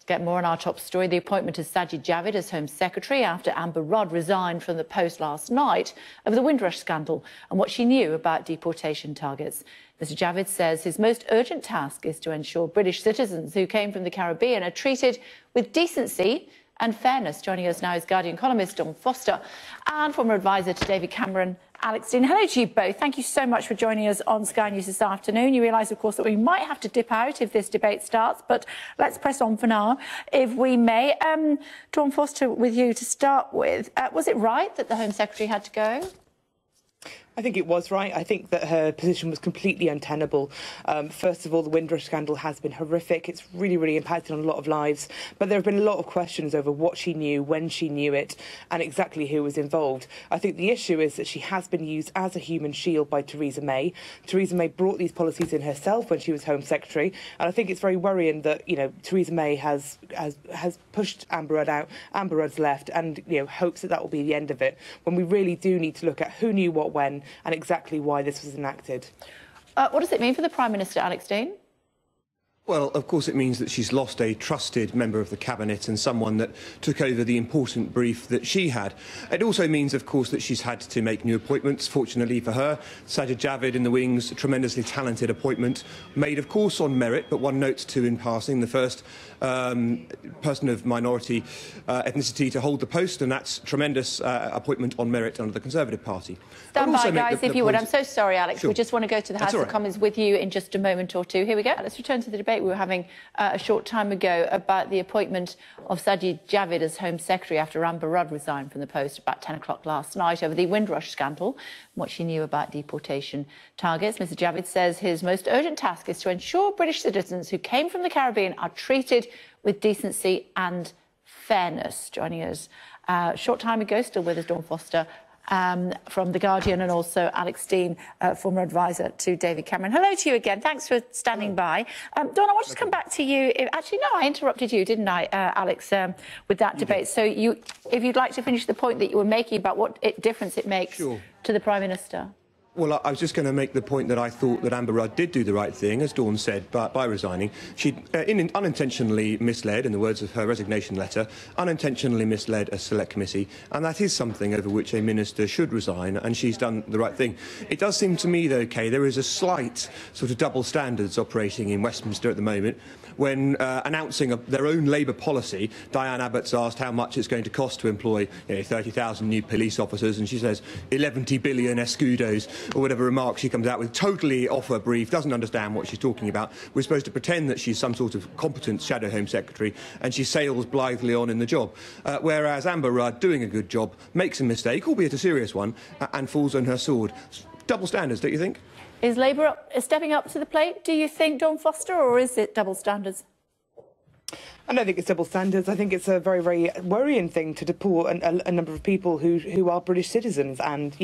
Get more on our top story. The appointment of Sajid Javid as Home Secretary after Amber Rudd resigned from the post last night over the Windrush scandal and what she knew about deportation targets. Mr Javid says his most urgent task is to ensure British citizens who came from the Caribbean are treated with decency and fairness. Joining us now is Guardian columnist Dawn Foster and former advisor to David Cameron, Alex Deane. Hello to you both. Thank you so much for joining us on Sky News this afternoon. You realise, of course, that we might have to dip out if this debate starts, but let's press on for now, if we may. Dawn Foster, with you to start with. Was it right that the Home Secretary had to go? I think it was right. I think that her position was completely untenable. First of all, the Windrush scandal has been horrific. It's really impacted on a lot of lives. But there have been a lot of questions over what she knew, when she knew it, and exactly who was involved. I think the issue is that she has been used as a human shield by Theresa May. Theresa May brought these policies in herself when she was Home Secretary. And I think it's very worrying that, Theresa May has pushed Amber Rudd out. Amber Rudd's left and, hopes that will be the end of it, when we really do need to look at who knew what when and exactly why this was enacted. What does it mean for the Prime Minister, Alex Deane? Well, of course, it means that she's lost a trusted member of the Cabinet and someone that took over the important brief that she had. It also means, of course, that she's had to make new appointments. Fortunately for her, Sajid Javid in the wings, a tremendously talented appointment, made, of course, on merit, but one note too in passing, the first person of minority ethnicity to hold the post, and that's tremendous appointment on merit under the Conservative Party. Stand by, guys, if you would. I'm so sorry, Alex. Sure. We just want to go to the House of Commons with you in just a moment or two. Here we go. Let's return to the debate we were having a short time ago about the appointment of Sajid Javid as Home Secretary after Amber Rudd resigned from the post about 10 o'clock last night over the Windrush scandal and what she knew about deportation targets. Mr Javid says his most urgent task is to ensure British citizens who came from the Caribbean are treated with decency and fairness. Joining us a short time ago, still with us, Dawn Foster, from The Guardian, and also Alex Deane, former advisor to David Cameron. Hello to you again. Thanks for standing by. Dawn, I want to come back to you. Actually, no, I interrupted you, didn't I, Alex, with that debate. So if you'd like to finish the point that you were making about what difference it makes to the Prime Minister. Well, I was just going to make the point that I thought that Amber Rudd did do the right thing, as Dawn said, by resigning. She unintentionally misled, in the words of her resignation letter, unintentionally misled a select committee, and that is something over which a minister should resign, and she's done the right thing. It does seem to me, though, Kay, there is a slight sort of double standards operating in Westminster at the moment. When announcing their own Labour policy, Diane Abbott's asked how much it's going to cost to employ 30,000 new police officers, and she says 11 billion escudos, or whatever remark she comes out with, totally off her brief, doesn't understand what she's talking about. We're supposed to pretend that she's some sort of competent shadow Home Secretary, and she sails blithely on in the job. Whereas Amber Rudd, doing a good job, makes a mistake, albeit a serious one, and falls on her sword. Double standards, don't you think? Is Labour stepping up to the plate, do you think, Dawn Foster, or is it double standards? I don't think it's double standards. I think it's a very worrying thing to deport a number of people who are British citizens and,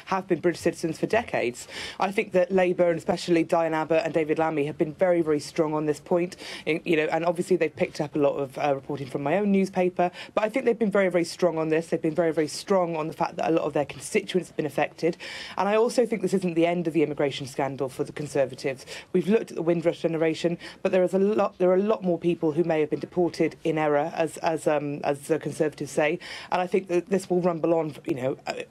have been British citizens for decades. I think that Labour, and especially Diane Abbott and David Lammy, have been very strong on this point. And obviously they've picked up a lot of reporting from my own newspaper. But I think they've been very strong on this. They've been very strong on the fact that a lot of their constituents have been affected. And I also think this isn't the end of the immigration scandal for the Conservatives. We've looked at the Windrush generation, but there are a lot more people who may have been deported in error, as the Conservatives say, and I think that this will rumble on.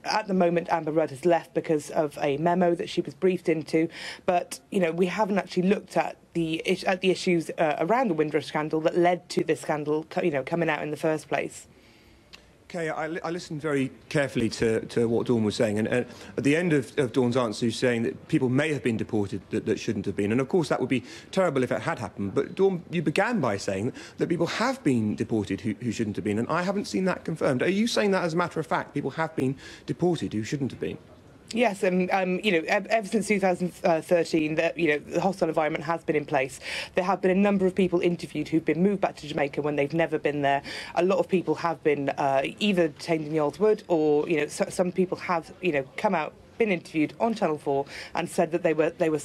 At the moment, Amber Rudd has left because of a memo that she was briefed into, but we haven't actually looked at the issues around the Windrush scandal that led to this scandal, coming out in the first place. Okay, I listened very carefully to what Dawn was saying, and at the end of Dawn's answer, she's saying that people may have been deported that shouldn't have been, and of course that would be terrible if it had happened. But Dawn, you began by saying that people have been deported who shouldn't have been, and I haven't seen that confirmed. Are you saying that as a matter of fact, people have been deported who shouldn't have been? Yes, ever since 2013, the hostile environment has been in place. There have been a number of people interviewed who've been moved back to Jamaica when they've never been there. A lot of people have been either detained in the Old Wood, or some people have come out, been interviewed on Channel 4, and said that they were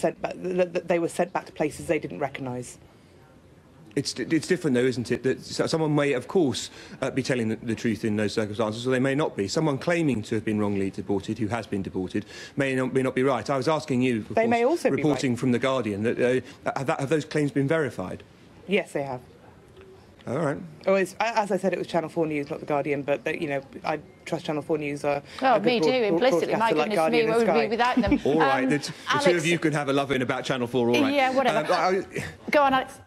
sent back to places they didn't recognise. It's different, though, isn't it? That someone may, of course, be telling the truth in those circumstances, or they may not be. Someone claiming to have been wrongly deported, who has been deported, may not be right. I was asking you, of course, may also reporting be right. from The Guardian, that have those claims been verified? Yes, they have. All right. Oh, as I said, it was Channel 4 News, not The Guardian, but, you know, I trust Channel 4 News. Oh, me too, implicitly. My goodness me, where would we be without them? All right, the two of you can have a love-in about Channel 4, all right. Yeah, whatever. Go on, Alex.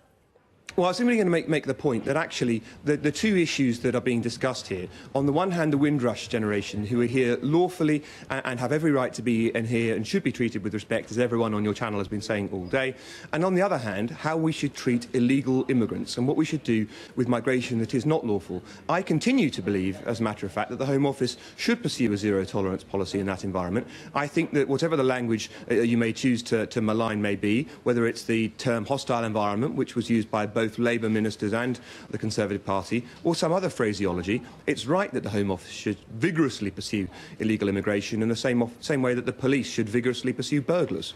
Well, I was simply going to make the point that actually the two issues that are being discussed here, on the one hand, the Windrush generation, who are here lawfully and have every right to be in here and should be treated with respect, as everyone on your channel has been saying all day, and on the other hand, how we should treat illegal immigrants and what we should do with migration that is not lawful. I continue to believe, as a matter of fact, that the Home Office should pursue a zero-tolerance policy in that environment. I think that whatever the language you may choose to malign may be, whether it's the term hostile environment, which was used by both Labour ministers and the Conservative Party, or some other phraseology, it's right that the Home Office should vigorously pursue illegal immigration in the same way that the police should vigorously pursue burglars.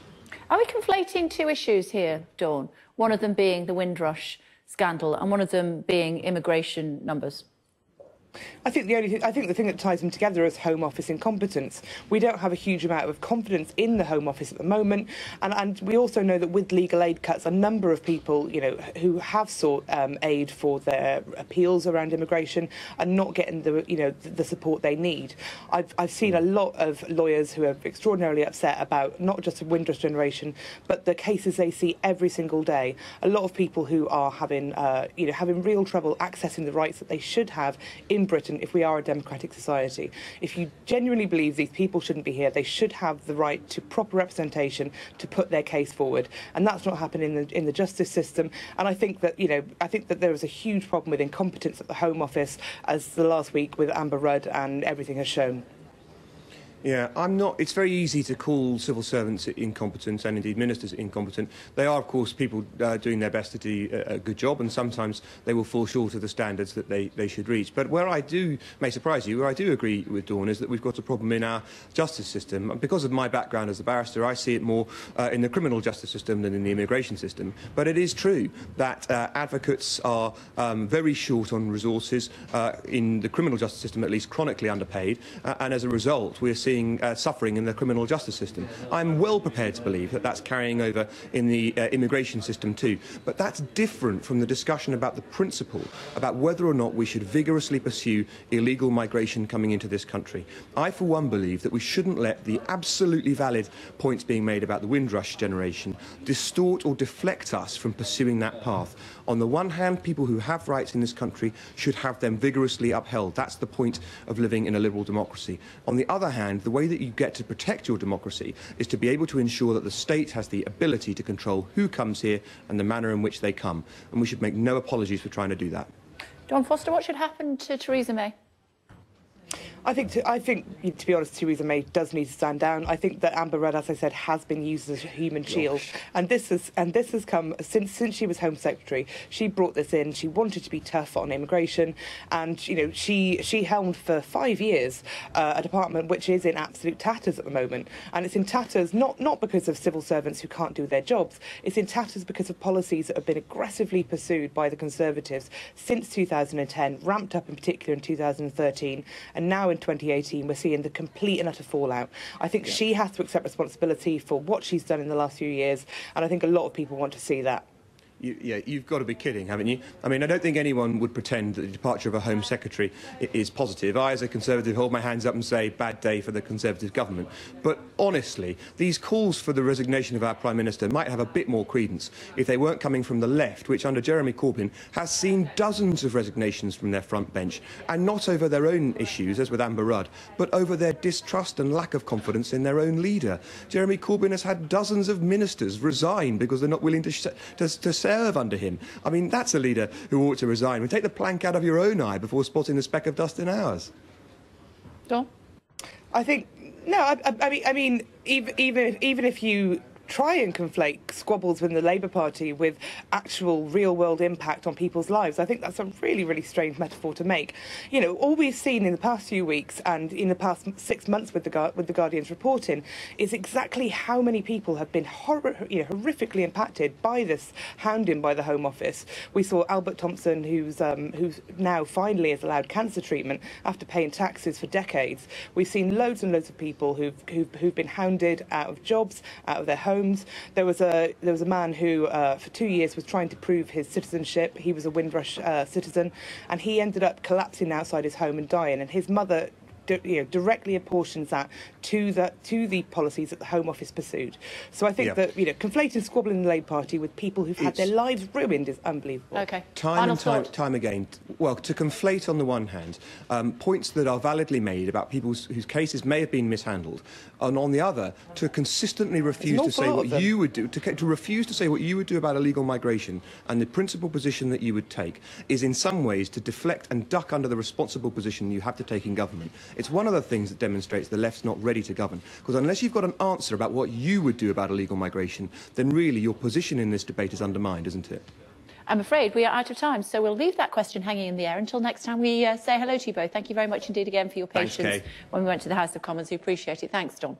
Are we conflating two issues here, Dawn? One of them being the Windrush scandal and one of them being immigration numbers? I think the thing that ties them together is Home Office incompetence. We don't have a huge amount of confidence in the Home Office at the moment, and we also know that with legal aid cuts, a number of people, you know, who have sought aid for their appeals around immigration are not getting the support they need. I've seen a lot of lawyers who are extraordinarily upset about not just the Windrush generation, but the cases they see every single day. A lot of people who are having real trouble accessing the rights that they should have in Britain if we are a democratic society. If you genuinely believe these people shouldn't be here, they should have the right to proper representation to put their case forward, and that's not happening in the justice system. And I think that there is a huge problem with incompetence at the Home Office, as the last week with Amber Rudd and everything has shown. Yeah, it's very easy to call civil servants incompetent and indeed ministers incompetent. They are, of course, people doing their best to do a good job, and sometimes they will fall short of the standards that they should reach. But where may surprise you, where I do agree with Dawn, is that we've got a problem in our justice system. Because of my background as a barrister, I see it more in the criminal justice system than in the immigration system. But it is true that advocates are very short on resources, in the criminal justice system at least chronically underpaid, and as a result we're seeing suffering in the criminal justice system. I'm well prepared to believe that that's carrying over in the immigration system too. But that's different from the discussion about the principle, about whether or not we should vigorously pursue illegal migration coming into this country. I, for one, believe that we shouldn't let the absolutely valid points being made about the Windrush generation distort or deflect us from pursuing that path. On the one hand, people who have rights in this country should have them vigorously upheld. That's the point of living in a liberal democracy. On the other hand, the way that you get to protect your democracy is to be able to ensure that the state has the ability to control who comes here and the manner in which they come. And we should make no apologies for trying to do that. Dawn Foster, what should happen to Theresa May? I think, to be honest, Theresa May does need to stand down. I think that Amber Rudd, as I said, has been used as a human shield, and this has come since she was Home Secretary. She brought this in. She wanted to be tough on immigration, and she helmed for 5 years a department which is in absolute tatters at the moment, and it's in tatters not because of civil servants who can't do their jobs. It's in tatters because of policies that have been aggressively pursued by the Conservatives since 2010, ramped up in particular in 2013, and now in 2018 we're seeing the complete and utter fallout. I think she has to accept responsibility for what she's done in the last few years, and I think a lot of people want to see that. You've got to be kidding, haven't you? I mean, I don't think anyone would pretend that the departure of a Home Secretary is positive. I, as a Conservative, hold my hands up and say, bad day for the Conservative government. But honestly, these calls for the resignation of our Prime Minister might have a bit more credence if they weren't coming from the left, which, under Jeremy Corbyn, has seen dozens of resignations from their front bench, and not over their own issues, as with Amber Rudd, but over their distrust and lack of confidence in their own leader. Jeremy Corbyn has had dozens of ministers resign because they're not willing to serve under him. I mean, that's a leader who ought to resign. Take the plank out of your own eye before spotting the speck of dust in ours. Dawn? I think no. I mean, even if you try and conflate squabbles within the Labour Party with actual real-world impact on people's lives, I think that's a really, really strange metaphor to make. You know, all we've seen in the past few weeks and in the past 6 months with the Guardian's reporting is exactly how many people have been horrifically impacted by this hounding by the Home Office. We saw Albert Thompson, who's now finally is allowed cancer treatment after paying taxes for decades. We've seen loads and loads of people who've been hounded out of jobs, out of their homes, homes. There was a man who, for 2 years, was trying to prove his citizenship. He was a Windrush citizen, and he ended up collapsing outside his home and dying. And his mother directly apportions that to the policies that the Home Office pursued. So I think that conflating squabbling in the Labour Party with people who've had their lives ruined is unbelievable. Okay. Time again. Well, to conflate on the one hand points that are validly made about people whose cases may have been mishandled, and on the other to consistently refuse to say what you would do, to refuse to say what you would do about illegal migration and the principal position that you would take is in some ways to deflect and duck under the responsible position you have to take in government. It's one of the things that demonstrates the left's not ready to govern. Because unless you've got an answer about what you would do about illegal migration, then really your position in this debate is undermined, isn't it? I'm afraid we are out of time, so we'll leave that question hanging in the air until next time we say hello to you both. Thank you very much indeed again for your patience when we went to the House of Commons. We appreciate it. Thanks, Dawn.